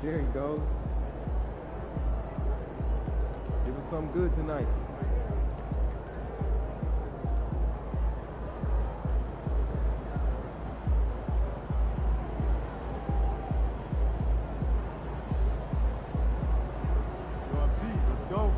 There he goes. Give us something good tonight. Let's go.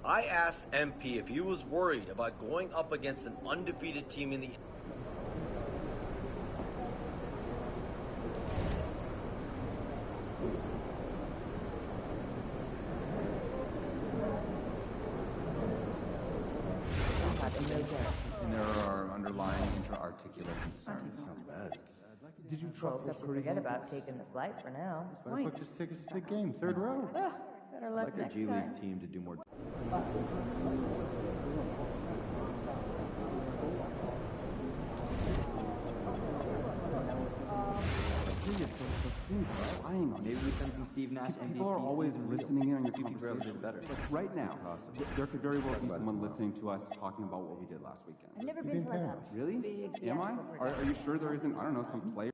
I asked MP if he was worried about going up against an undefeated team in the And there are underlying intra-articular concerns. Sounds bad. Did you trust that Forget about taking the flight for now. Why don't you just take us to the game, third row? Better luck next G time. League team to do more. Lying on. Maybe we send some Steve Nash MVP. People are always listening in on your Barely did conversations. better. Like right now, there could very well be someone listening to us talking about what we did last weekend. I've never been to like a Really? big Am I? theatrical Are you sure there isn't, I don't know, some player?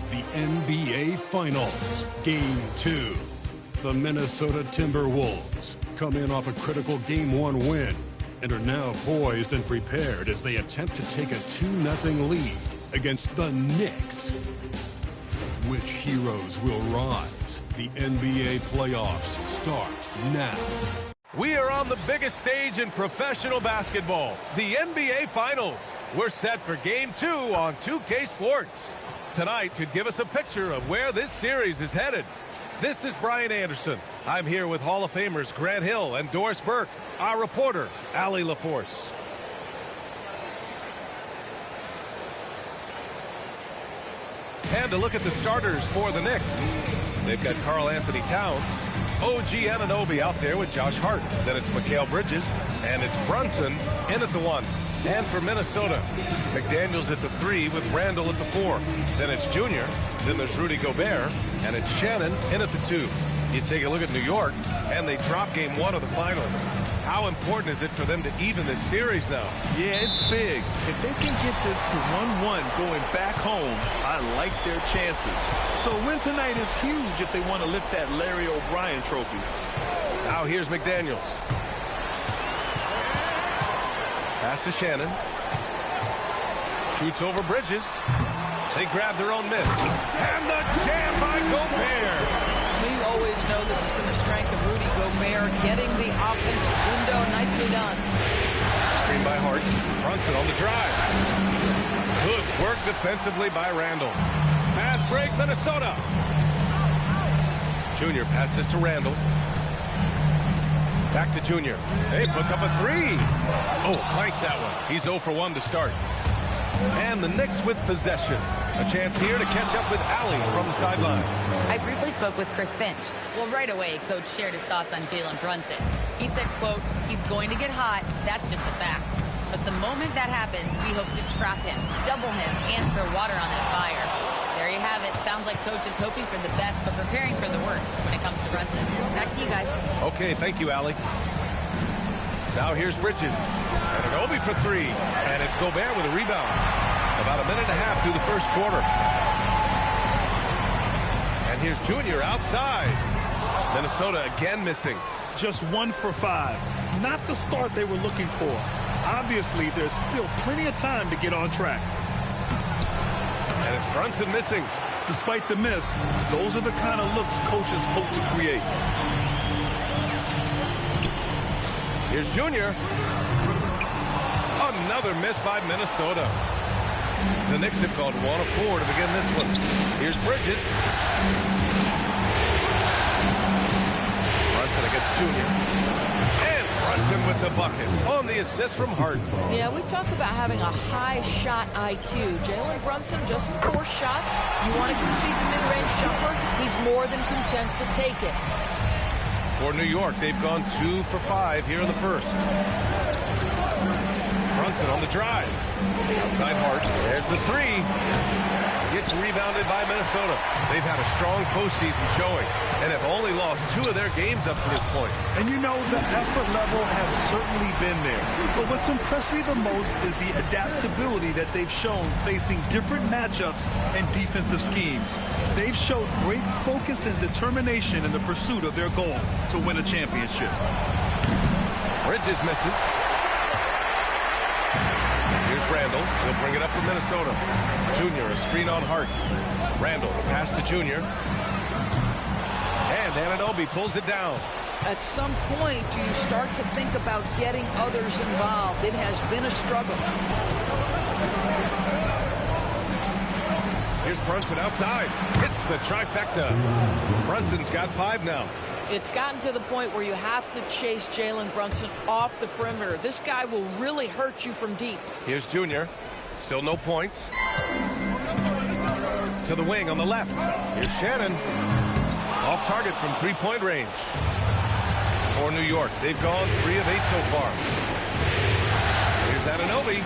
the NBA Finals, Game 2. The Minnesota Timberwolves come in off a critical Game 1 win and are now poised and prepared as they attempt to take a 2-0 lead against the Knicks. Which heroes will rise? The NBA playoffs start now. We are on the biggest stage in professional basketball, the NBA Finals. We're set for Game 2 on 2K Sports. Tonight could give us a picture of where this series is headed. This is Brian Anderson. I'm here with Hall of Famers Grant Hill and Doris Burke, our reporter, Allie LaForce. And a look at the starters for the Knicks. They've got Karl Anthony Towns, OG Anunoby out there with Josh Hart. Then it's Mikal Bridges, and it's Brunson in at the 1. And for Minnesota, McDaniels at the 3 with Randall at the 4. Then it's Junior, then there's Rudy Gobert, and it's Shannon in at the 2. You take a look at New York, and they drop Game 1 of the Finals. How important is it for them to even this series now? Yeah, it's big. If they can get this to 1-1 going back home, I like their chances. So a win tonight is huge if they want to lift that Larry O'Brien trophy. Now here's McDaniels. Pass to Shannon. Shoots over Bridges. They grab their own miss. And the jam by Gobert. We always know this has been the strength of Rudy Gobert, getting the offensive window. Nicely done. Screen by Hart. Brunson on the drive. Good work defensively by Randall. Fast break, Minnesota. Junior passes to Randall. Back to Junior. Hey, puts up a 3. Oh, clanks that one. He's 0 for 1 to start. And the Knicks with possession. A chance here to catch up with Allie from the sideline. I briefly spoke with Chris Finch. Well, right away, Coach shared his thoughts on Jalen Brunson. He said, quote, he's going to get hot. That's just a fact. But the moment that happens, we hope to trap him, double him, and throw water on that fire. There you have it. Sounds like Coach is hoping for the best, but preparing for the worst when it comes to Brunson. Back to you guys. Okay, thank you, Allie. Now here's Bridges. Anunoby for 3. And it's Gobert with a rebound. About a minute and a half through the first quarter. And here's Junior outside. Minnesota again missing. Just 1 for 5. Not the start they were looking for. Obviously, there's still plenty of time to get on track. And it's Brunson missing. Despite the miss, those are the kind of looks coaches hope to create. Here's Junior. Another miss by Minnesota. The Knicks have called 1 of 4 to begin this one. Here's Bridges. Brunson against Junior. And Brunson with the bucket on the assist from Hart. Yeah, we talk about having a high shot IQ. Jalen Brunson doesn't force shots. You want to concede the mid-range jumper, he's more than content to take it. For New York, they've gone 2 for 5 here in the first. Brunson on the drive. Outside Hart. There's the 3. Gets rebounded by Minnesota. They've had a strong postseason showing and have only lost 2 of their games up to this point. And you know, the effort level has certainly been there. But what's impressed me the most is the adaptability that they've shown facing different matchups and defensive schemes. They've showed great focus and determination in the pursuit of their goal to win a championship. Bridges misses. Here's Randall. He'll bring it up for Minnesota. Junior, a screen on Hart. Randall, pass to Junior. And Anunoby pulls it down. At some point, do you start to think about getting others involved? It has been a struggle. Here's Brunson outside. Hits the trifecta. Brunson's got 5 now. It's gotten to the point where you have to chase Jalen Brunson off the perimeter. This guy will really hurt you from deep. Here's Junior. Still no points. To the wing on the left. Here's Shannon. Off target from 3-point range. For New York, they've gone 3 of 8 so far. Here's Anunoby.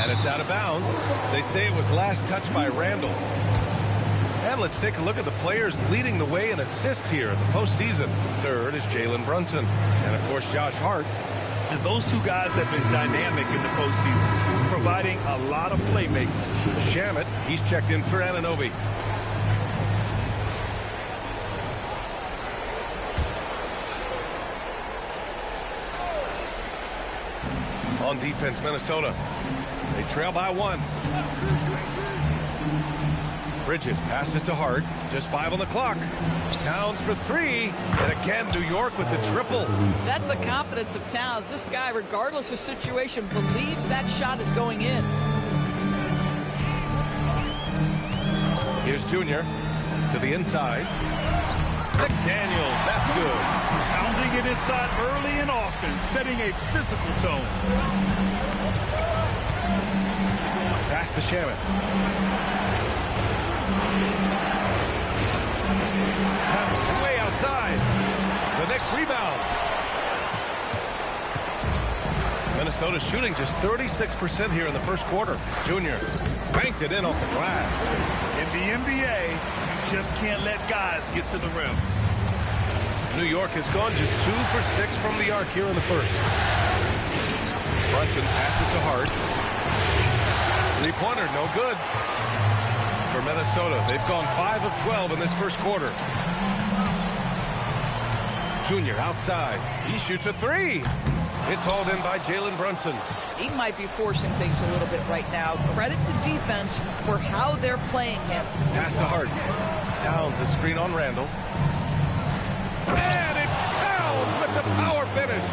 And it's out of bounds. They say it was last touched by Randall. And let's take a look at the players leading the way in assists here in the postseason. Third is Jalen Brunson. And, of course, Josh Hart. And those 2 guys have been dynamic in the postseason, providing a lot of playmaking. Shamet, he's checked in for Anunoby. On defense, Minnesota. They trail by 1. Bridges passes to Hart. Just 5 on the clock. Towns for 3. And again, New York with the triple. That's the confidence of Towns. This guy, regardless of situation, believes that shot is going in. Here's Junior to the inside. McDaniels, that's good. Pounding it inside early and often, setting a physical tone. Pass to Shamet. Way outside. The next rebound. Minnesota shooting just 36% here in the first quarter. Junior banked it in off the glass. In the NBA, you just can't let guys get to the rim. New York has gone just 2 for 6 from the arc here in the first. Brunson passes to Hart. Three-pointer, no good. For Minnesota, they've gone 5 of 12 in this first quarter. Junior outside. He shoots a 3. It's hauled in by Jalen Brunson. He might be forcing things a little bit right now. Credit the defense for how they're playing him. Pass to Hart. Towns a screen on Randall. And it's Towns with the power finish.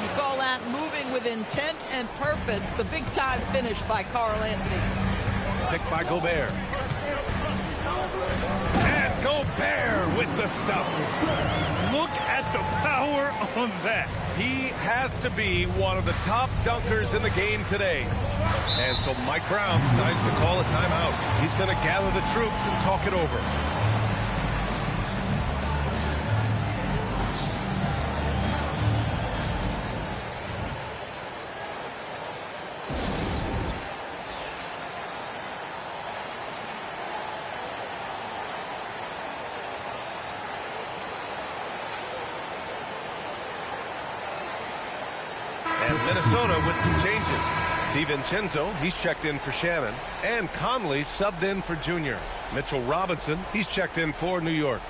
You call that moving with intent and purpose. The big-time finish by Karl Anthony. Picked by Gobert. And Gobert with the stuff. Look at the power on that. He has to be one of the top dunkers in the game today. And so Mike Brown decides to call a timeout. He's going to gather the troops and talk it over. And Minnesota with some changes. DiVincenzo, he's checked in for Shannon. And Conley subbed in for Junior. Mitchell Robinson, he's checked in for New York.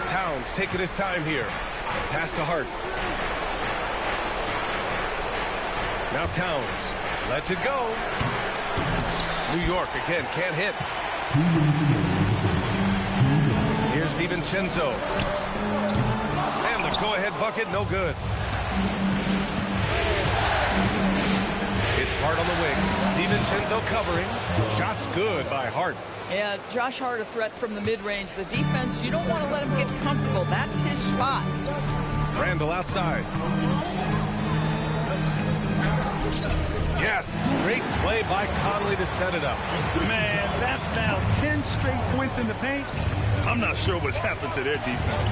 Towns taking his time here. Pass to Hart. Now Towns lets it go. New York again can't hit. Here's DiVincenzo. And the go-ahead bucket, no good. It's Hart on the wing. DiVincenzo covering. Shot's good by Hart. Yeah, Josh Hart a threat from the mid-range. The defense, you don't want to let him get comfortable. That's his spot. Randall outside. Yes, great play by Conley to set it up. Man, that's now 10 straight points in the paint. I'm not sure what's happened to their defense.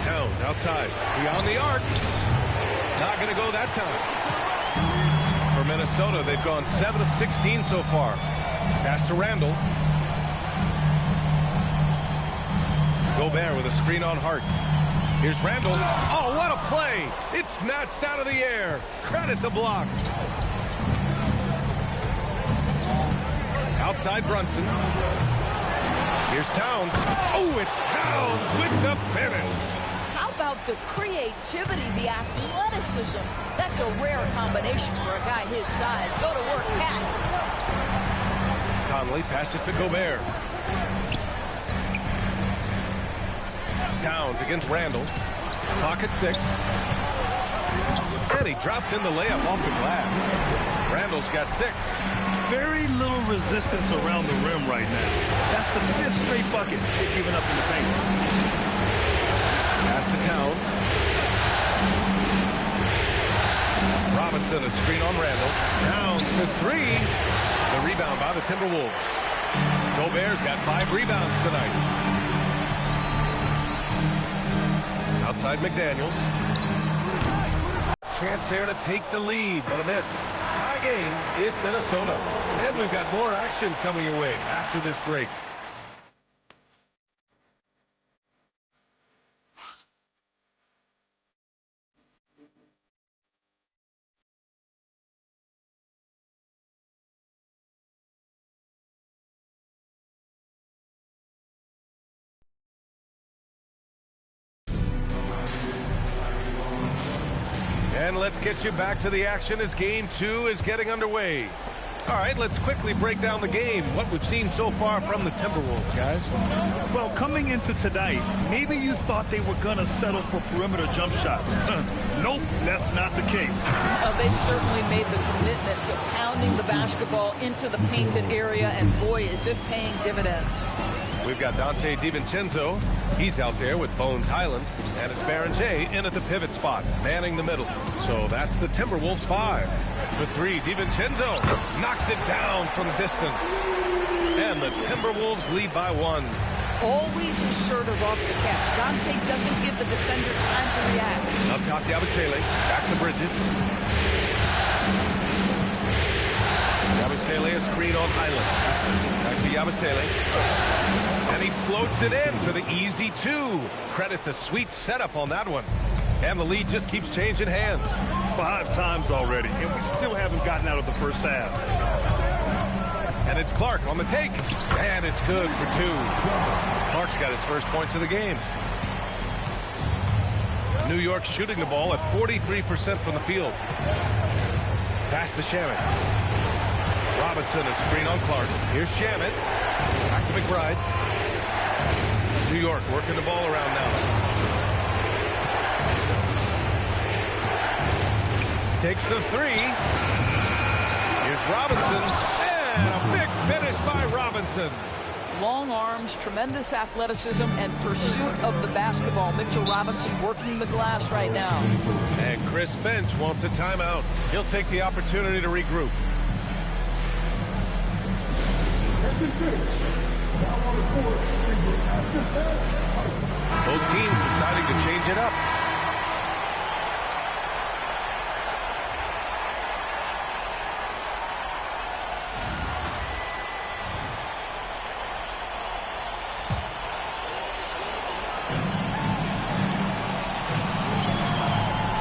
Towns outside. Beyond the arc. Not going to go that time. For Minnesota, they've gone 7 of 16 so far. Pass to Randall. Gobert with a screen on Hart. Here's Randall. Oh, what a play. It's snatched out of the air. Credit the block. Outside Brunson. Here's Towns. Oh, it's Towns with the finish. How about the creativity, the athleticism? That's a rare combination for a guy his size. Go to work, Cat. Conley passes to Gobert. Towns against Randall. Clock at 6. And he drops in the layup off the glass. Randall's got 6. Very little resistance around the rim right now. That's the 5th straight bucket they've given up in the paint. Pass to Towns. Robinson, a screen on Randall. Towns for 3. The rebound by the Timberwolves. Gobert's got 5 rebounds tonight. Outside McDaniels. chance there to take the lead, but a miss. High game, it's Minnesota. And we've got more action coming your way after this break. And let's get you back to the action as Game 2 is getting underway. All right, let's quickly break down the game, what we've seen so far from the Timberwolves, guys. Well, coming into tonight, maybe you thought they were going to settle for perimeter jump shots. Nope, that's not the case. They've certainly made the commitment to pounding the basketball into the painted area, and boy, is it paying dividends. We've got Dante DiVincenzo. He's out there with Bones Highland. And it's Baron J in at the pivot spot, manning the middle. So that's the Timberwolves 5. For 3, DiVincenzo knocks it down from distance. And the Timberwolves lead by 1. Always assertive off the catch. Dante doesn't give the defender time to react. Up top, Yabusele. Back to Bridges. Yabusele, a screen on Highland. Back to Yabusele. And he floats it in for the easy 2. Credit the sweet setup on that one. And the lead just keeps changing hands. 5 times already, and we still haven't gotten out of the first half. And it's Clark on the take. And it's good for 2. Clark's got his first points of the game. New York shooting the ball at 43% from the field. Pass to Shamet. Robinson, a screen on Clark. Here's Shamet. Back to McBride. New York working the ball around now. Takes the 3. Here's Robinson. And a big finish by Robinson. Long arms, tremendous athleticism, and pursuit of the basketball. Mitchell Robinson working the glass right now. And Chris Finch wants a timeout. He'll take the opportunity to regroup. Both teams deciding to change it up.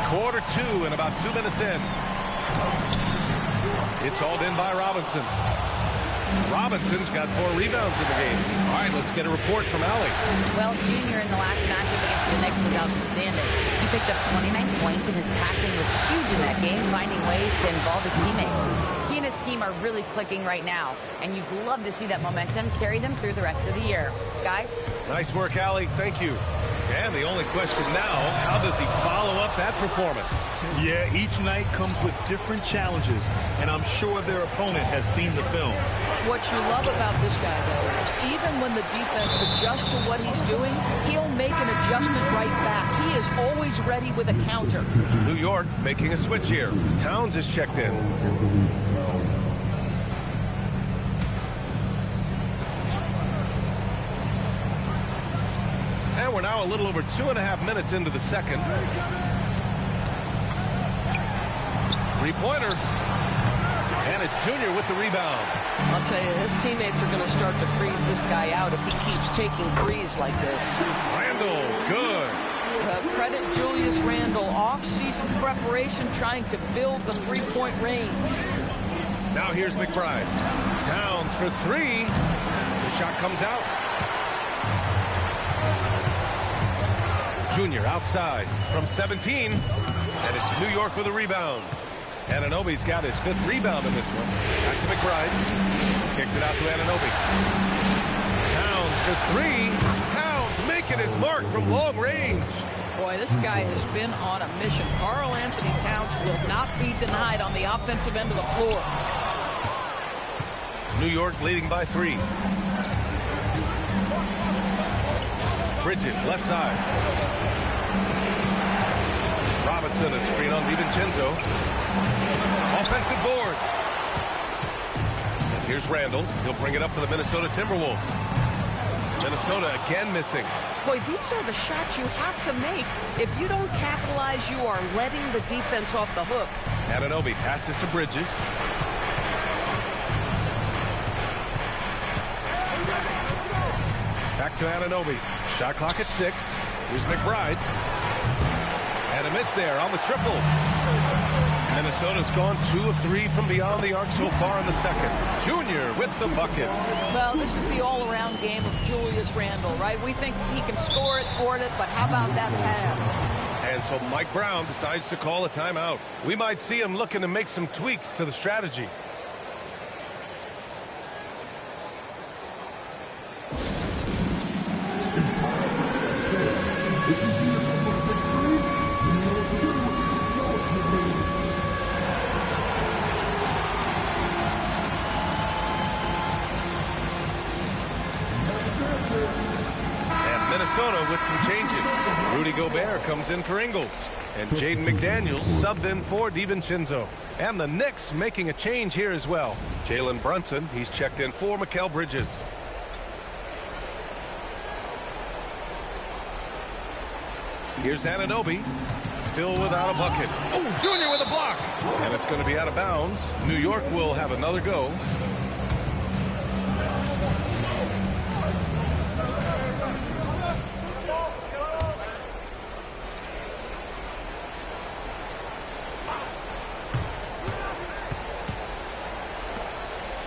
Quarter 2 and about 2 minutes in. It's hauled in by Robinson. Robinson's got 4 rebounds in the game. All right, let's get a report from Allie. Well, Junior in the last matchup against the Knicks was outstanding. He picked up 29 points, and his passing was huge in that game, finding ways to involve his teammates. He and his team are really clicking right now, and you'd love to see that momentum carry them through the rest of the year. Guys? Nice work, Allie. Thank you. And the only question now, how does he follow up that performance? Yeah, each night comes with different challenges, and I'm sure their opponent has seen the film. What you love about this guy, though, is even when the defense adjusts to what he's doing, he'll make an adjustment right back. He is always ready with a counter. New York making a switch here. Towns is checked in. And we're now a little over 2.5 minutes into the second. 3-pointer. And it's Junior with the rebound. I'll tell you, his teammates are going to start to freeze this guy out if he keeps taking threes like this. Randall, good. Credit Julius Randle, off-season preparation, trying to build the three-point range. Now here's McBride. Towns for 3. The shot comes out. Junior outside from 17. And it's New York with a rebound. Anunoby's got his 5th rebound in this one. Back to McBride. Kicks it out to Anunoby. Towns for 3. Towns making his mark from long range. Boy, this guy has been on a mission. Karl Anthony Towns will not be denied on the offensive end of the floor. New York leading by 3. Bridges, left side. Robinson, a screen on DiVincenzo. Offensive board. And here's Randall. He'll bring it up for the Minnesota Timberwolves. Minnesota again missing. Boy, these are the shots you have to make. If you don't capitalize, you are letting the defense off the hook. Anunoby passes to Bridges. Back to Anunoby. Shot clock at 6. Here's McBride. And a miss there on the triple. Minnesota's gone 2 of 3 from beyond the arc so far in the second. Junior with the bucket. Well, this is the all-around game of Julius Randle, right? We think he can score it, board it, but how about that pass? And so Mike Brown decides to call a timeout. We might see him looking to make some tweaks to the strategy. Minnesota with some changes. Rudy Gobert comes in for Ingles. And Jaden McDaniels subbed in for DiVincenzo. And the Knicks making a change here as well. Jalen Brunson, he's checked in for Mikal Bridges. Here's Anunoby. Still without a bucket. Oh, Junior with a block. And it's going to be out of bounds. New York will have another go.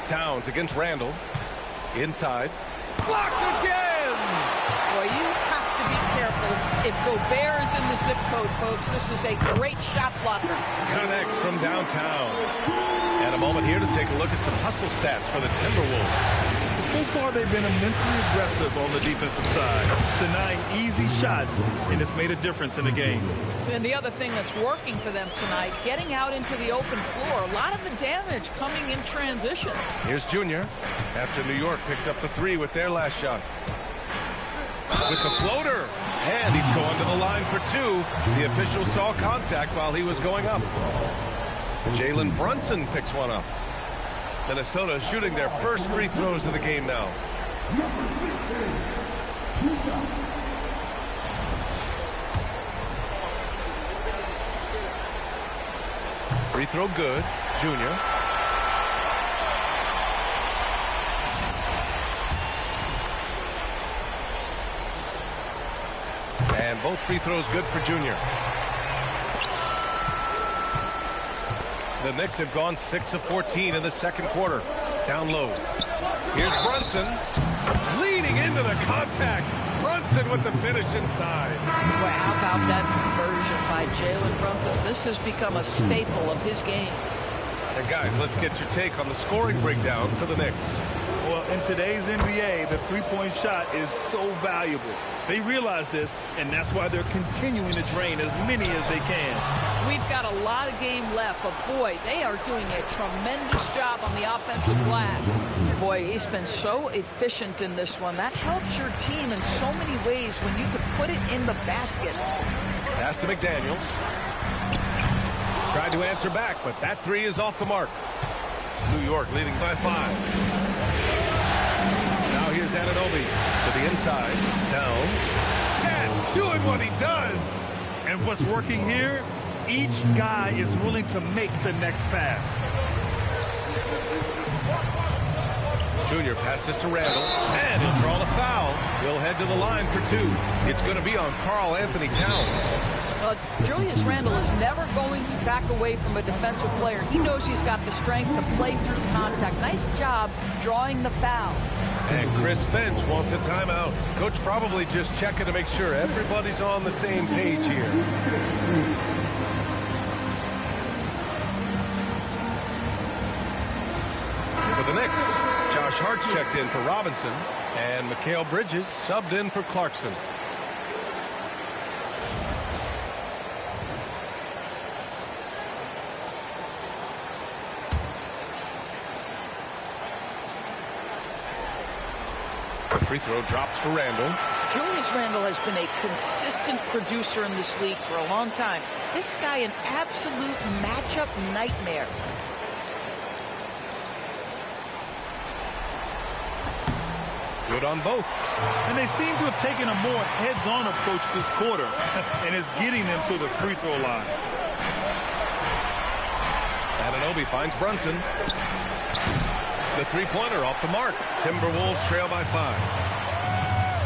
Towns against Randall. Inside. Blocked again! Boy, you have to be careful. If Gobert is in the zip code, folks, this is a great shot blocker. Connects from downtown. And a moment here to take a look at some hustle stats for the Timberwolves. So far, they've been immensely aggressive on the defensive side, denying easy shots, and it's made a difference in the game. And the other thing that's working for them tonight, getting out into the open floor. A lot of the damage coming in transition. Here's Junior after New York picked up the 3 with their last shot. With the floater. And he's going to the line for 2. The official saw contact while he was going up. Jalen Brunson picks one up. Minnesota shooting their first free throws of the game now. Free throw good. Junior. And both free throws good for Junior. The Knicks have gone 6 of 14 in the second quarter. Down low. Here's Brunson. Leading into the contact. Brunson with the finish inside. Well, how about that conversion by Jalen Brunson? This has become a staple of his game. And guys, let's get your take on the scoring breakdown for the Knicks. Well, in today's NBA, the three-point shot is so valuable. They realize this, and that's why they're continuing to drain as many as they can. We've got a lot of game left, but boy, they are doing a tremendous job on the offensive glass. Boy, he's been so efficient in this one. That helps your team in so many ways when you can put it in the basket. Pass to McDaniels. Tried to answer back, but that 3 is off the mark. New York leading by 5. Now here's Anunoby to the inside. Towns. Cat doing what he does. And what's working here? Each guy is willing to make the next pass. Junior passes to Randall. And he'll draw the foul. He'll head to the line for 2. It's going to be on Karl Anthony Towns. Julius Randle is never going to back away from a defensive player. He knows he's got the strength to play through contact. Nice job drawing the foul. And Chris Finch wants a timeout. Coach probably just checking to make sure everybody's on the same page here. For the Knicks, Josh Hart's checked in for Robinson. And Mikal Bridges subbed in for Clarkson. Free throw drops for Randall. Julius Randle has been a consistent producer in this league for a long time. This guy, an absolute matchup nightmare. Good on both. And they seem to have taken a more heads-on approach this quarter, and it's getting them to the free throw line. Anunoby finds Brunson. The three-pointer off the mark. Timberwolves trail by 5.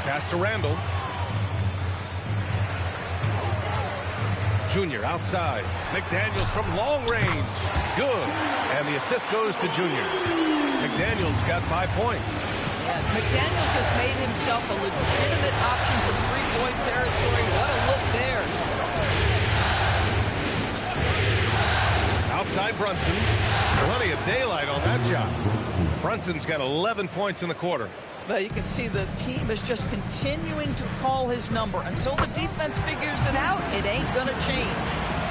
Pass to Randall. Junior outside. McDaniels from long range. Good. And the assist goes to Junior. McDaniels got 5 points. Yeah, McDaniels has made himself a legitimate option for three-point territory. What a look there. Outside Brunson. Plenty of daylight on that shot. Brunson's got 11 points in the quarter. Well, you can see the team is just continuing to call his number. Until the defense figures it out, it ain't going to change.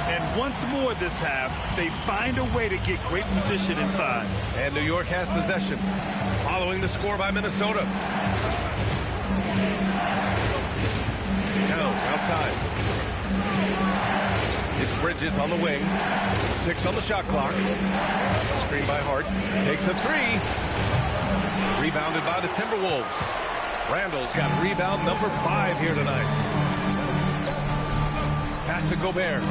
And once more this half, they find a way to get great position inside. And New York has possession. Following the score by Minnesota. Towns outside. It's Bridges on the wing. 6 on the shot clock. Screen by Hart. Takes a 3. Rebounded by the Timberwolves. Randall's got rebound number 5 here tonight. Pass to Gobert.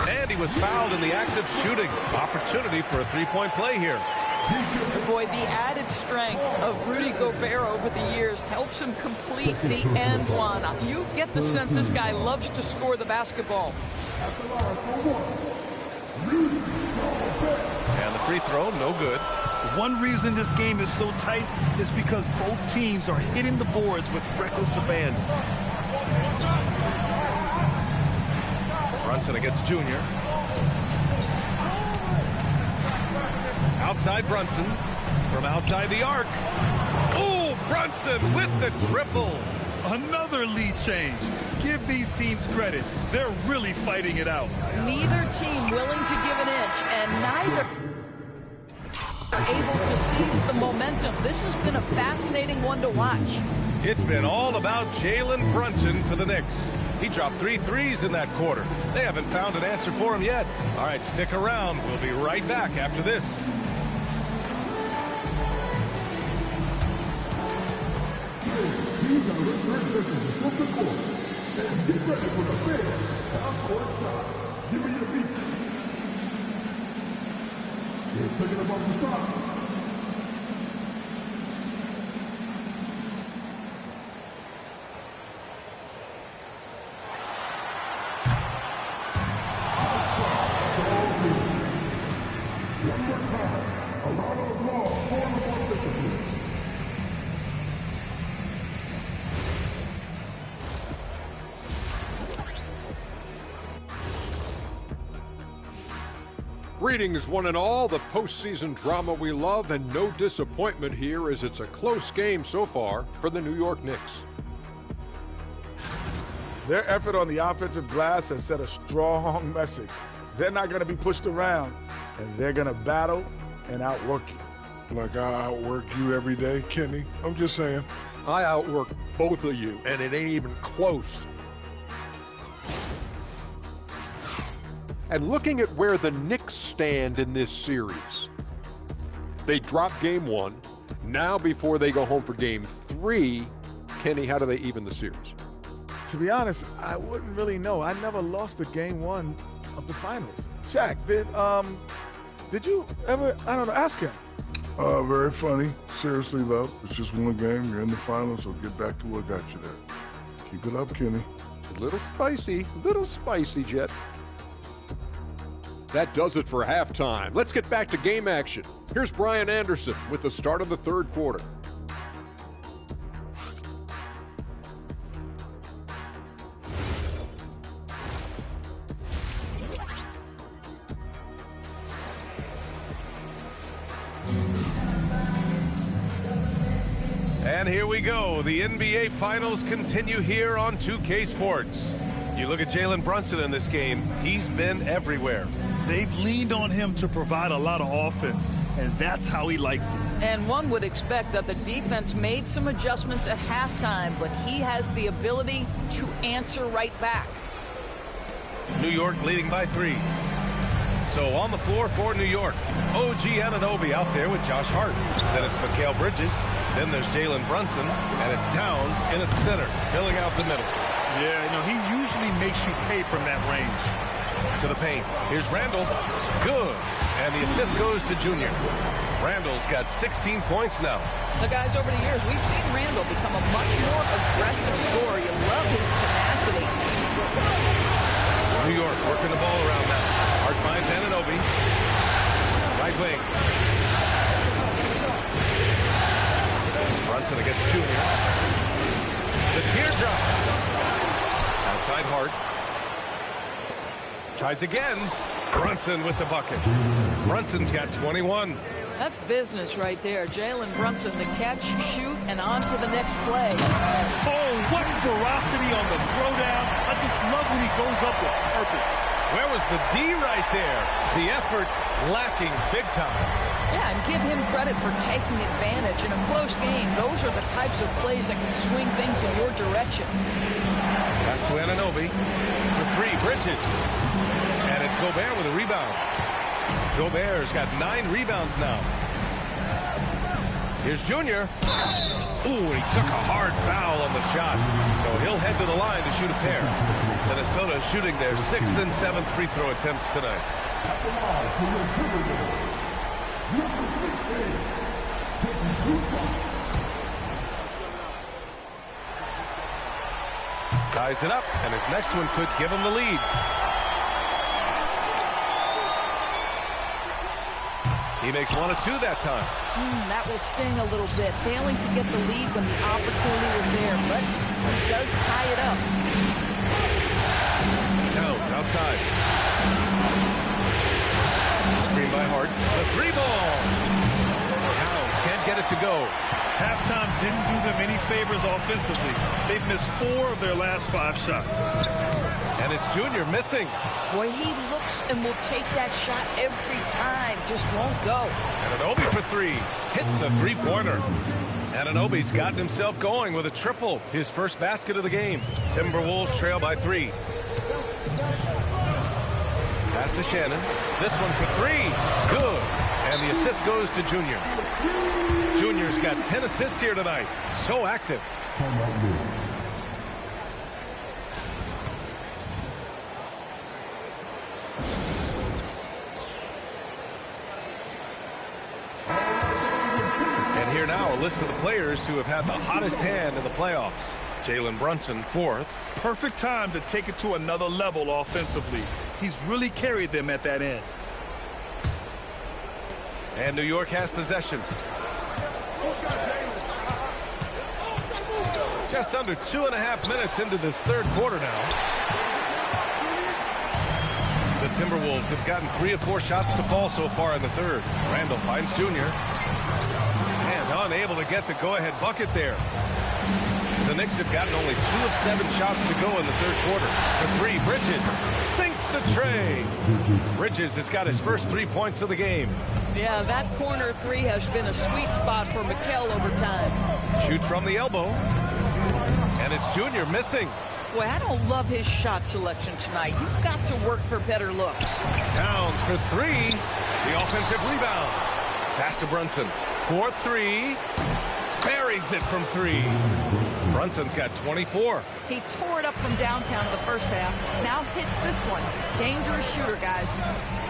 And he was fouled in the act of shooting. Opportunity for a three-point play here. Boy, the added strength of Rudy Gobert over the years helps him complete the end one. You get the sense this guy loves to score the basketball. And the free throw, no good. One reason this game is so tight is because both teams are hitting the boards with reckless abandon. Brunson against Junior. Outside Brunson. From outside the arc. Oh, Brunson with the triple. Another lead change. Give these teams credit. They're really fighting it out. Neither team willing to give an inch, and neither able to seize the momentum. This has been a fascinating one to watch. It's been all about Jalen Brunson for the Knicks. He dropped 3 threes in that quarter. They haven't found an answer for him yet. All right, stick around. We'll be right back after this. Greetings, one and all. The postseason drama we love, and no disappointment here as it's a close game so far for the New York Knicks. Their effort on the offensive glass has set a strong message. They're not going to be pushed around, and they're going to battle and outwork you. Like I outwork you every day, Kenny. I'm just saying. I outwork both of you, and it ain't even close. And looking at where the Knicks stand in this series, they dropped game 1. Now before they go home for game 3, Kenny, how do they even the series? To be honest, I wouldn't really know. I never lost a game 1 of the finals. Shaq, did you ever, I don't know, ask him. Very funny. Seriously, though, it's just one game. You're in the finals, so get back to what got you there. Keep it up, Kenny. A little spicy, Jet. That does it for halftime. Let's get back to game action. Here's Brian Anderson with the start of the third quarter. And here we go. The NBA Finals continue here on 2K Sports. You look at Jalen Brunson in this game, he's been everywhere. They've leaned on him to provide a lot of offense, and that's how he likes it. And one would expect that the defense made some adjustments at halftime, but he has the ability to answer right back. New York leading by 3. So on the floor for New York, OG Anunoby out there with Josh Hart. Then it's Mikal Bridges. Then there's Jalen Brunson. And it's Towns in at center, filling out the middle. Yeah, he usually makes you pay from that range. To the paint. Here's Randall. Good. And the assist goes to Junior. Randall's got 16 points now. The guys, over the years, we've seen Randall become a much more aggressive scorer. You love his tenacity. New York working the ball around now. Hart finds Anunoby. Right wing. Brunson against Junior. The teardrop. Outside Hart. Tries again. Brunson with the bucket. Brunson's got 21. That's business right there. Jalen Brunson, the catch, shoot, and on to the next play. Oh, what ferocity on the throwdown. I just love when he goes up with purpose. Where was the D right there? The effort lacking big time. Yeah, and give him credit for taking advantage. In a close game, those are the types of plays that can swing things in your direction. Pass to Anunoby. For three, Bridges. And it's Gobert with a rebound. Gobert's got 9 rebounds now. Here's Junior. Ooh, he took a hard foul on the shot. So he'll head to the line to shoot a pair. Minnesota shooting their 6th and 7th free throw attempts tonight. Ties it up, and his next one could give him the lead. He makes 1 of 2 that time. That will sting a little bit. Failing to get the lead when the opportunity was there, but he does tie it up. Towns outside. Screen by Hart. The 3-ball. Towns can't get it to go. Halftime didn't do them any favors offensively. They've missed 4 of their last 5 shots. And it's Junior missing. Boy, he looks and will take that shot every time. Just won't go. Anunoby for 3. Hits a 3-pointer. Anunoby's gotten himself going with a triple. His first basket of the game. Timberwolves trail by 3. Pass to Shannon. This one for 3. Good. And the assist goes to Junior. Junior's got 10 assists here tonight. So active. And here now a list of the players who have had the hottest hand in the playoffs. Jalen Brunson, 4th. Perfect time to take it to another level offensively. He's really carried them at that end. And New York has possession. Just under 2.5 minutes into this 3rd quarter now. The Timberwolves have gotten 3 of 4 shots to fall so far in the 3rd. Randall finds Junior. And unable to get the go-ahead bucket there. The Knicks have gotten only 2 of 7 shots to go in the 3rd quarter. For 3, Bridges sinks the tray. Bridges has got his first 3 points of the game. Yeah, that corner 3 has been a sweet spot for Mikal over time. Shoots from the elbow. And it's Junior missing. Boy, I don't love his shot selection tonight. You've got to work for better looks. Towns for 3. The offensive rebound. Pass to Brunson. 4-3. Buries it from 3. Brunson's got 24. He tore it up from downtown in the first half. Now hits this one. Dangerous shooter, guys.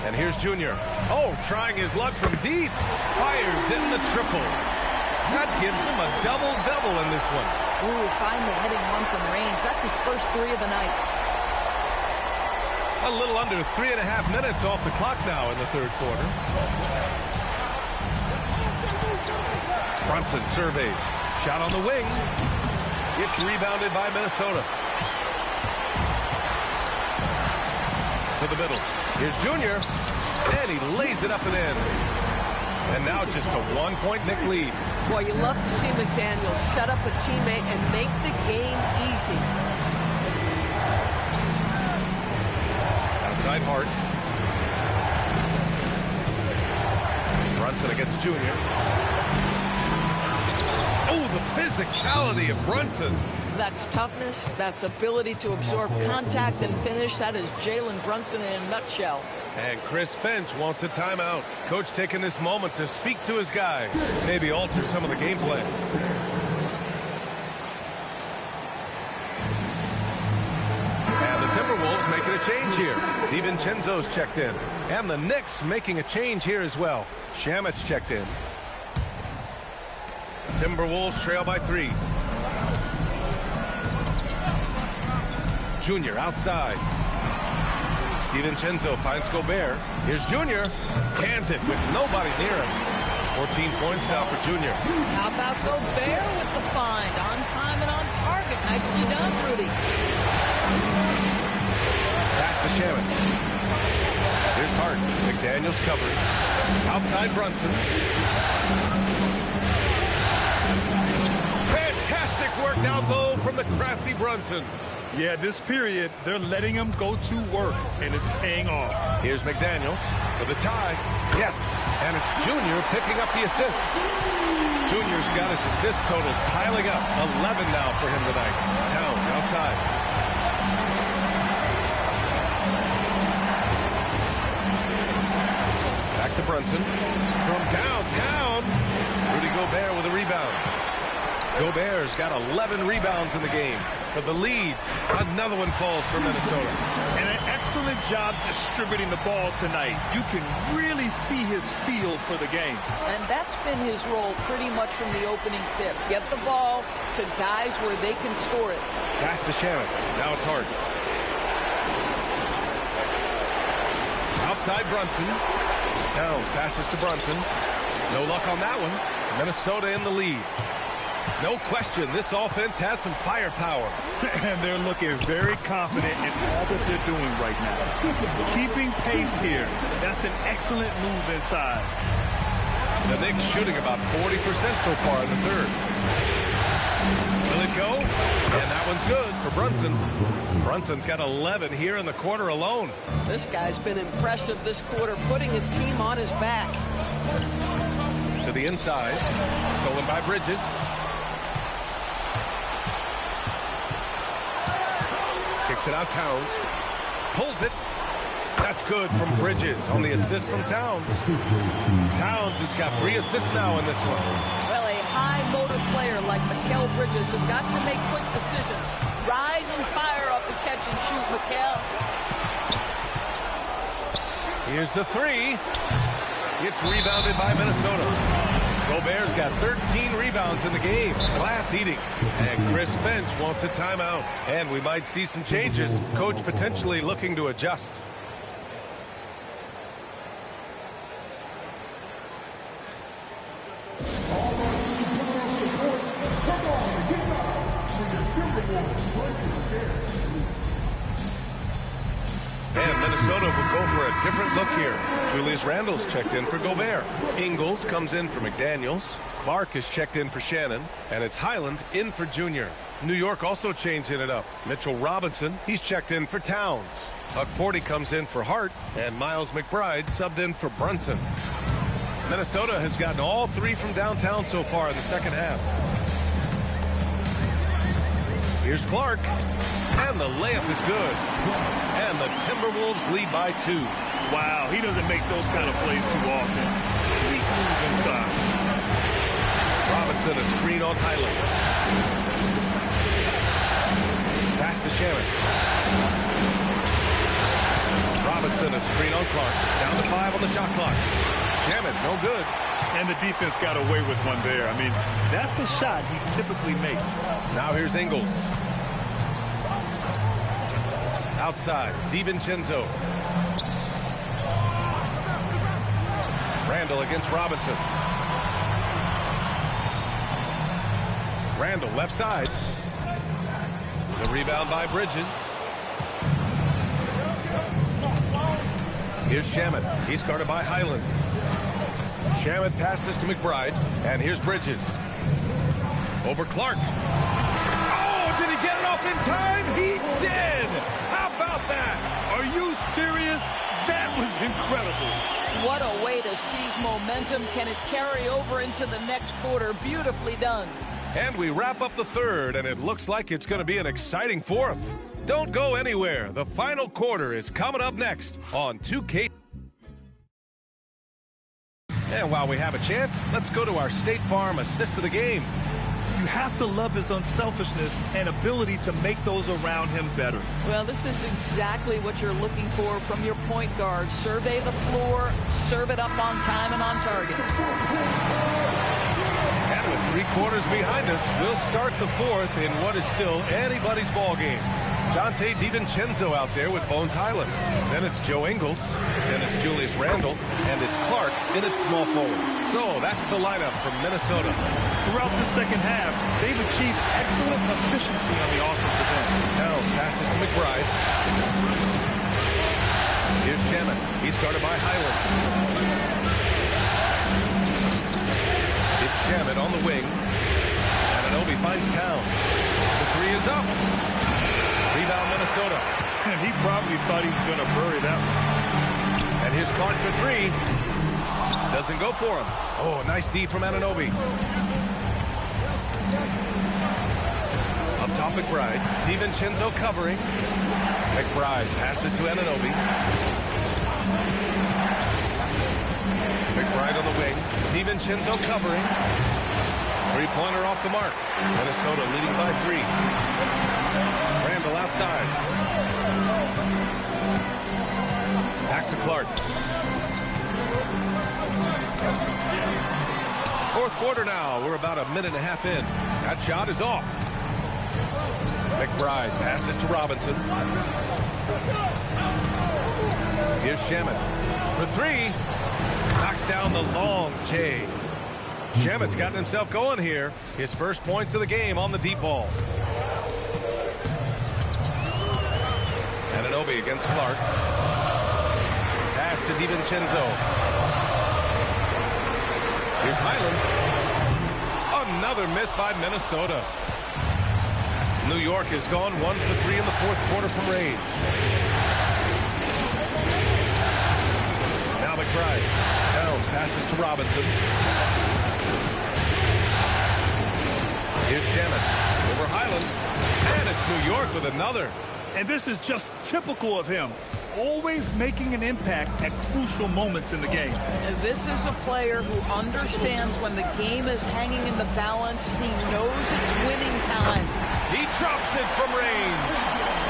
And here's Junior. Oh, trying his luck from deep. Fires in the triple. That gives him a double-double in this one. Ooh, finally hitting one from range. That's his first 3 of the night. A little under 3.5 minutes off the clock now in the 3rd quarter. Brunson surveys. Shot on the wing. It's rebounded by Minnesota. To the middle. Here's Junior. And he lays it up and in. And now just a 1-point Knick lead. Boy, you love to see McDaniel set up a teammate and make the game easy. Outside Hart. Brunson against Junior. Oh, the physicality of Brunson. That's toughness. That's ability to absorb contact and finish. That is Jalen Brunson in a nutshell. And Chris Finch wants a timeout. Coach taking this moment to speak to his guys. Maybe alter some of the game plan. And the Timberwolves making a change here. DiVincenzo's checked in. And the Knicks making a change here as well. Shamet's checked in. Timberwolves trail by 3. Junior outside. DiVincenzo finds Gobert. Here's Junior. Cans it with nobody near him. 14 points now for Junior. How about Gobert with the find? On time and on target. Nicely done, Rudy. Pass to Shamet. Here's Hart. McDaniels covering. Outside Brunson. Fantastic work down low from the crafty Brunson. Yeah, this period, they're letting him go to work, and it's paying off. Here's McDaniels for the tie. Yes, and it's Junior picking up the assist. Junior's got his assist totals piling up. 11 now for him tonight. Towns outside. Back to Brunson. From downtown, Rudy Gobert with a rebound. Gobert's got 11 rebounds in the game. For the lead, another one falls for Minnesota. And an excellent job distributing the ball tonight. You can really see his feel for the game. And that's been his role pretty much from the opening tip. Get the ball to guys where they can score it. Pass to Shamet. Now it's Hart. Outside Brunson. Towns passes to Brunson. No luck on that one. Minnesota in the lead. No question, this offense has some firepower. And they're looking very confident in all that they're doing right now. Keeping pace here. That's an excellent move inside. The Knicks shooting about 40% so far in the third. Will it go? And that one's good for Brunson. Brunson's got 11 here in the quarter alone. This guy's been impressive this quarter, putting his team on his back. To the inside. Stolen by Bridges. Kicks it out, Towns. Pulls it. That's good from Bridges on the assist from Towns. Towns has got 3 assists now in this one. Well, a high-motor player like Mikal Bridges has got to make quick decisions. Rise and fire off the catch and shoot, Mikal. Here's the 3. It's rebounded by Minnesota. Gobert's got 13 rebounds in the game. Glass eating. And Chris Finch wants a timeout. And we might see some changes. Coach potentially looking to adjust. And Minnesota will go for a different look here. Julius Randle's checked in for Gobert. Ingles comes in for McDaniels. Clark is checked in for Shannon. And it's Highland in for Junior. New York also changing it up. Mitchell Robinson, he's checked in for Towns. Buck Porty comes in for Hart. And Miles McBride subbed in for Brunson. Minnesota has gotten all 3 from downtown so far in the second half. Here's Clark. And the layup is good. And the Timberwolves lead by 2. Wow, he doesn't make those kind of plays too often. Sweet move inside. Robinson a screen on Highland. Pass to Shamet. Robinson a screen on Clark. Down to 5 on the shot clock. Shamet, no good. And the defense got away with one there. I mean, that's a shot he typically makes. Now here's Ingles. Outside, DiVincenzo. Randle against Robinson. Randle left side. The rebound by Bridges. Here's Shamet. He's guarded by Highland. Shamet passes to McBride. And here's Bridges. Over Clark. Oh, did he get it off in time? He did! How about that? Are you serious? That was incredible. What a way to seize momentum. Can it carry over into the next quarter? Beautifully done. And we wrap up the third, and it looks like it's going to be an exciting fourth. Don't go anywhere. The final quarter is coming up next on 2K. And while we have a chance, let's go to our State Farm assist of the game. You have to love his unselfishness and ability to make those around him better. Well, this is exactly what you're looking for from your point guard. Survey the floor, serve it up on time and on target. And with 3 quarters behind us, we'll start the 4th in what is still anybody's ball game. Dante DiVincenzo out there with Bones Highland. Then it's Joe Ingles. Then it's Julius Randle. And it's Clark in at small forward. So that's the lineup from Minnesota. Throughout the second half, they've achieved excellent efficiency on the offensive end. Towns passes to McBride. Here's Shannon. He's guarded by Highland. It's Shannon on the wing. Anunoby finds Towns. The 3 is up. Rebound Minnesota. And he probably thought he was going to bury that one. And here's Clark for 3. Doesn't go for him. Oh, nice D from Anunoby. Up top McBride. DiVincenzo covering. McBride passes to Anunoby. McBride on the wing. DiVincenzo covering. 3-pointer off the mark. Minnesota leading by 3. Randle outside. Back to Clark. 4th quarter now. We're about a minute and a half in. That shot is off. McBride passes to Robinson. Here's Shamet for 3. Knocks down the long J. Shamet's gotten himself going here. His first points of the game on the deep ball. Anunoby against Clark. Pass to DiVincenzo. Here's Highland. Another miss by Minnesota. New York has gone 1 for 3 in the 4th quarter from range. Now McBride. Towns passes to Robinson. Here's Shannon over Highland. And it's New York with another. And this is just typical of him. Always making an impact at crucial moments in the game. And this is a player who understands when the game is hanging in the balance. He knows it's winning time. He drops it from range.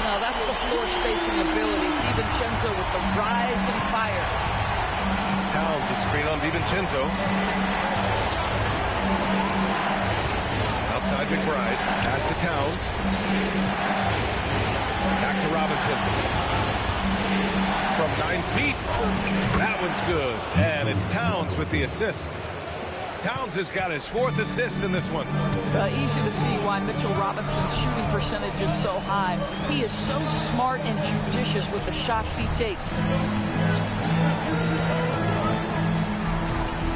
Now that's the floor spacing ability. DiVincenzo with the rise and fire. Towns the screen on DiVincenzo. Outside McBride. Pass to Towns. Back to Robinson. From 9 feet. That one's good. And it's Towns with the assist. Towns has got his 4th assist in this one. Easy to see why Mitchell Robinson's shooting percentage is so high. He is so smart and judicious with the shots he takes.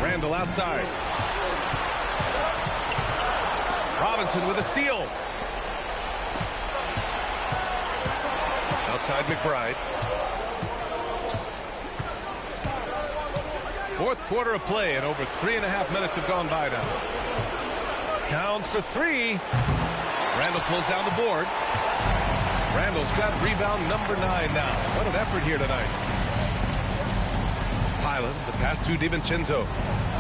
Randle outside. Robinson with a steal. Outside McBride. 4th quarter of play, and over 3.5 minutes have gone by now. Towns for 3. Randle pulls down the board. Randle's got rebound number 9 now. What an effort here tonight. Highland, the pass to DiVincenzo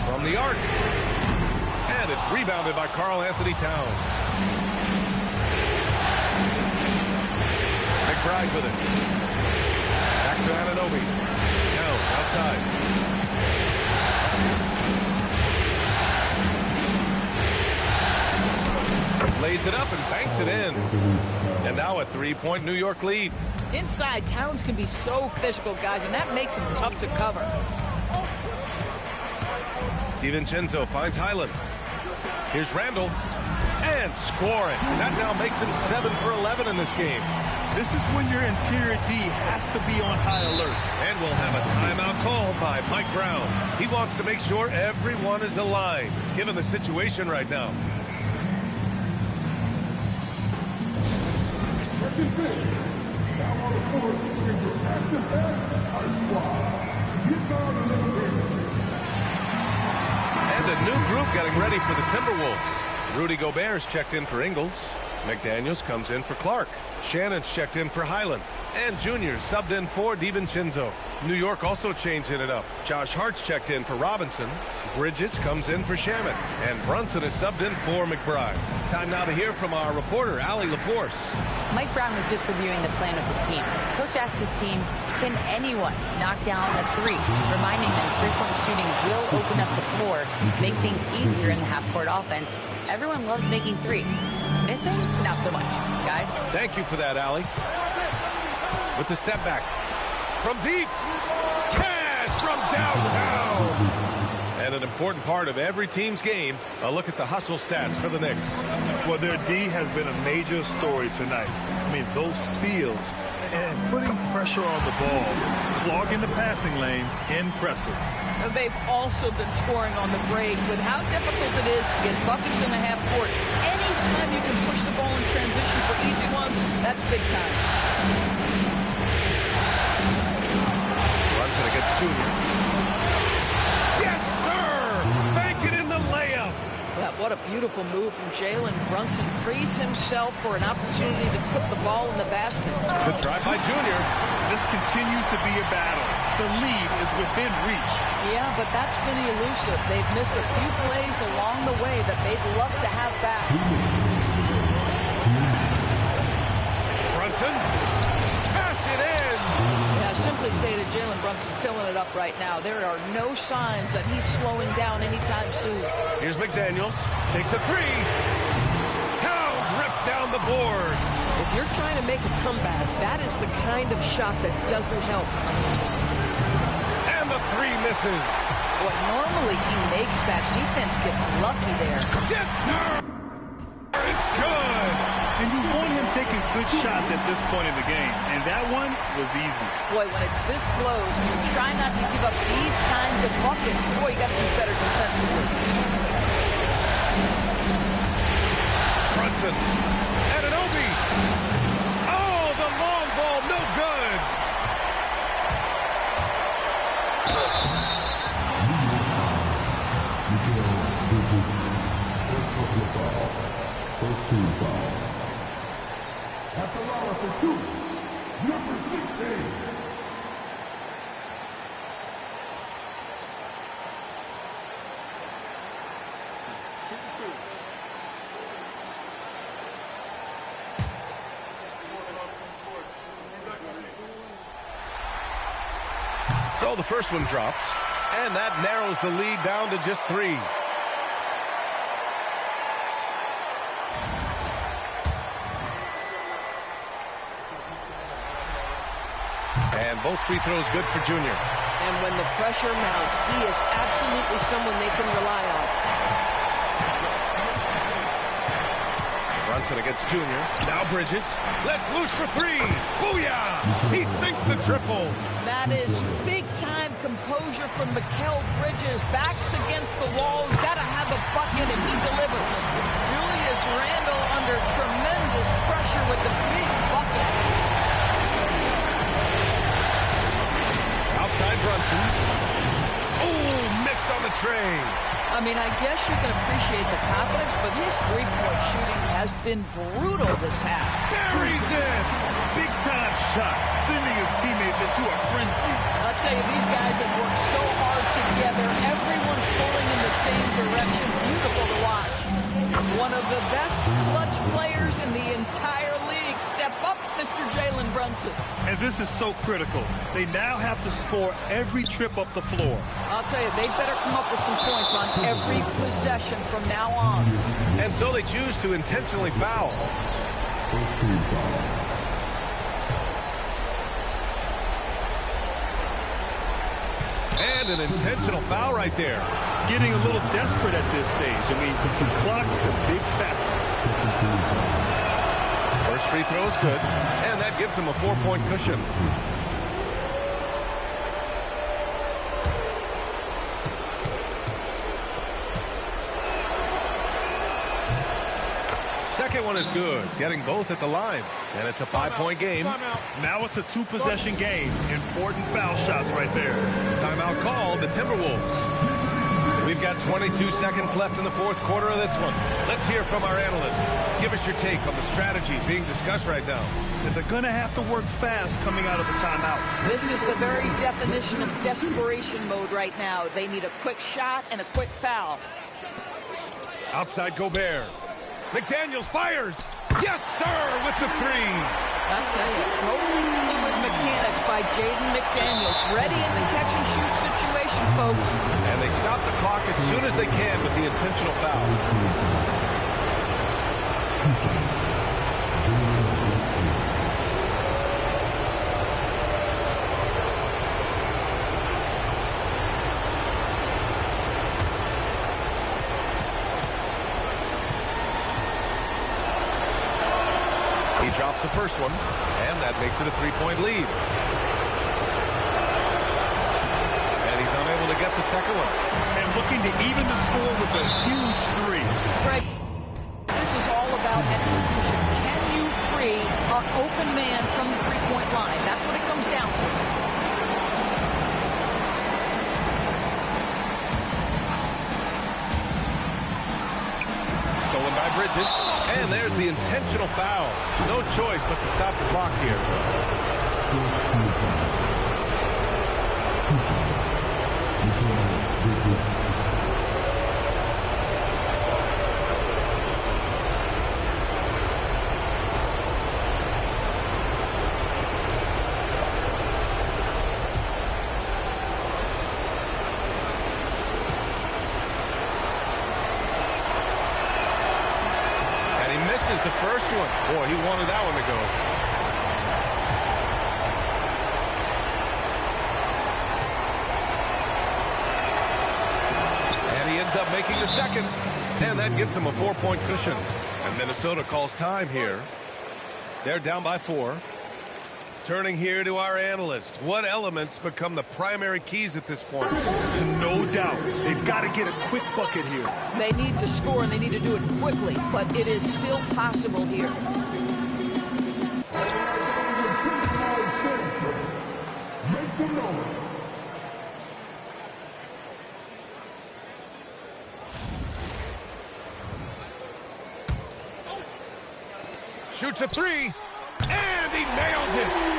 from the arc. And it's rebounded by Karl Anthony Towns. McBride with it. Back to Anunoby. Towns outside. Lays it up and banks it in. And now a 3-point New York lead. Inside, Towns can be so physical, guys, and that makes him tough to cover. DiVincenzo finds Highland. Here's Randle. And scoring. That now makes him 7 for 11 in this game. This is when your interior D has to be on high alert. And we'll have a timeout called by Mike Brown. He wants to make sure everyone is aligned, given the situation right now. And a new group getting ready for the Timberwolves. Rudy Gobert's checked in for Ingles. McDaniels comes in for Clark. Shannon's checked in for Highland. And Junior subbed in for DiVincenzo. New York also changing it up. Josh Hart's checked in for Robinson. Bridges comes in for Shaman. And Brunson is subbed in for McBride. Time now to hear from our reporter, Allie LaForce. Mike Brown was just reviewing the plan with his team. Coach asked his team, can anyone knock down a three? Reminding them three-point shooting will open up the floor, make things easier in the half-court offense. Everyone loves making threes. Missing? Not so much. Guys? Thank you for that, Allie. With the step back. From deep. Cash from downtown. And an important part of every team's game, a look at the hustle stats for the Knicks. Well, their D has been a major story tonight. I mean, those steals and putting pressure on the ball, clogging the passing lanes, impressive. And they've also been scoring on the break. With how difficult it is to get buckets in the half court, anytime you can push the ball in transition for easy ones, that's big time. Brunson against Junior. Yes, sir! Bank it in the layup. Yeah, what a beautiful move from Jalen Brunson. Frees himself for an opportunity to put the ball in the basket. Good try by Junior. This continues to be a battle. The lead is within reach. Yeah, but that's been elusive. They've missed a few plays along the way that they'd love to have back. Brunson, cash it in. Yeah, simply stated, Jalen Brunson filling it up right now. There are no signs that he's slowing down anytime soon. Here's McDaniels, takes a three. Towns rips down the board. If you're trying to make a comeback, that is the kind of shot that doesn't help. And the three misses. What normally he makes, that defense gets lucky there. Yes, sir! It's good! And you want him taking good shots at this point in the game, and that one was easy. Boy, when it's this close, you try not to give up these kinds of buckets. Boy, you got to be better defensively. Brunson. Anunoby. Oh, the long ball, no good. First team foul. At the line for two, number 16. So the first one drops, and that narrows the lead down to just three. And both free throws good for Junior. And when the pressure mounts, he is absolutely someone they can rely on. Brunson against Junior. Now Bridges. Let's loose for three. Booyah! He sinks the triple. That is big-time composure from Mikal Bridges. Backs against the wall. Got to have a bucket, and he delivers. Julius Randle under tremendous pressure with the big bucket. Outside Brunson. Oh, missed on the tray. I mean, I guess you can appreciate the confidence, but his three-point shooting has been brutal this half. Buries it! Big-time shot, sending his teammates into a frenzy. I'll tell you, these guys have worked so hard together, everyone pulling in the same direction. Beautiful to watch. One of the best clutch players in the entire league. Step up, Mr. Jalen Brunson. And this is so critical. They now have to score every trip up the floor. I'll tell you, they better come up with some points on every possession from now on. And so they choose to intentionally foul. First team foul. And an intentional foul right there. Getting a little desperate at this stage. I mean, the clock's a big factor. First free throw is good, and that gives him a 4-point cushion. Second one is good, getting both at the line. And it's a 5-point game. Now it's a 2-possession game. Important foul shots right there. Timeout called, the Timberwolves. We We've got 22 seconds left in the fourth quarter of this one. Let's hear from our analyst. Give us your take on the strategy being discussed right now. That they're going to have to work fast coming out of the timeout. This is the very definition of desperation mode right now. They need a quick shot and a quick foul. Outside Gobert. McDaniels fires. Yes, sir, with the three. I'll tell you, totally fluid mechanics by Jaden McDaniels. Ready in the catch-and-shoot situation, folks. And they stop the clock as soon as they can with the intentional foul. He drops the first one, and that makes it a three-point lead. And he's unable to get the second one. And looking to even the score with a huge three. Greg, this is all about execution. Can you free an open man from the three-point line? That's what it comes down to. Stolen by Bridges. And there's the intentional foul. No choice but to stop the clock here. Misses the first one. Boy, he wanted that one to go. And he ends up making the second. And that gives him a 4-point cushion. And Minnesota calls time here. They're down by 4. Turning here to our analyst. What elements become the primary keys at this point? No doubt. They've got to get a quick bucket here. They need to score, and they need to do it quickly, but it is still possible here. Shoots a three, and he nails it.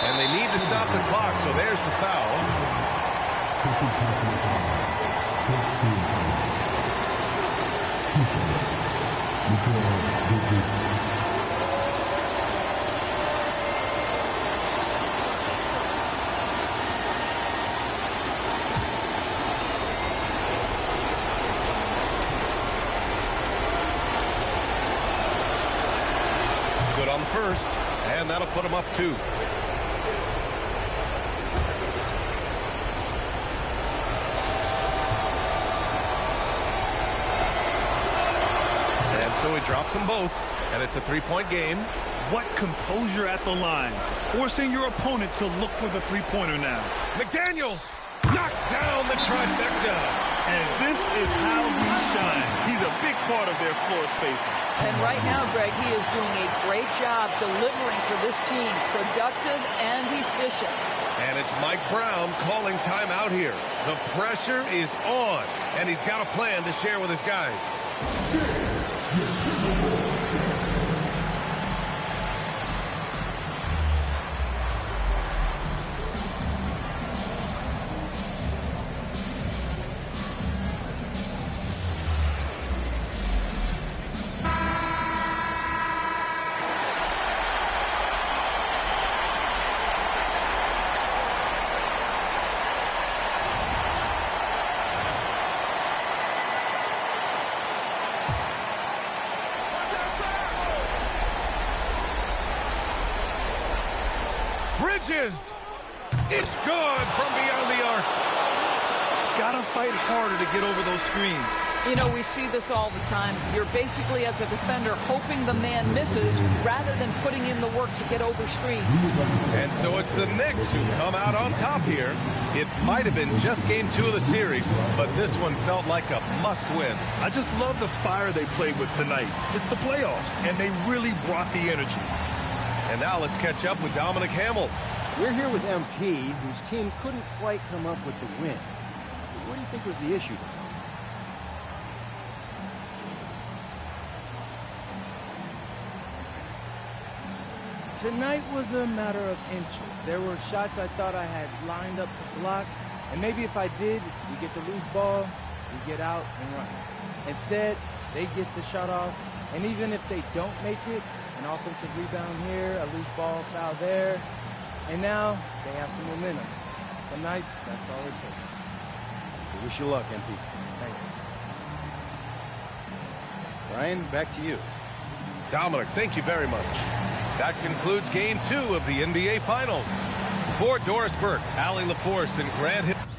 And they need to stop the clock, so there's the foul. Good on the first, and that'll put him up 2. So he drops them both, and it's a 3-point game. What composure at the line, forcing your opponent to look for the three-pointer now. McDaniels knocks down the trifecta. And this is how he shines. He's a big part of their floor spacing. And right now, Greg, he is doing a great job delivering for this team, productive and efficient. And it's Mike Brown calling timeout here. The pressure is on, and he's got a plan to share with his guys. Bridges! It's good from beyond the arc. Gotta fight harder to get over those screens. You know, we see this all the time. You're basically, as a defender, hoping the man misses rather than putting in the work to get over screens. And so it's the Knicks who come out on top here. It might have been just game 2 of the series, but this one felt like a must-win. I just love the fire they played with tonight. It's the playoffs, and they really brought the energy. And now let's catch up with Dominic Hamel. We're here with MP, whose team couldn't quite come up with the win. What do you think was the issue? Tonight was a matter of inches. There were shots I thought I had lined up to block, and maybe if I did, we get the loose ball, we get out and run. Instead, they get the shot off, and even if they don't make it, an offensive rebound here, a loose ball foul there, and now they have some momentum. Some nights, that's all it takes. We wish you luck, MP. Thanks. Brian, back to you. Dominic, thank you very much. That concludes Game 2 of the NBA Finals. For Doris Burke, Allie LaForce, and Grant Hill.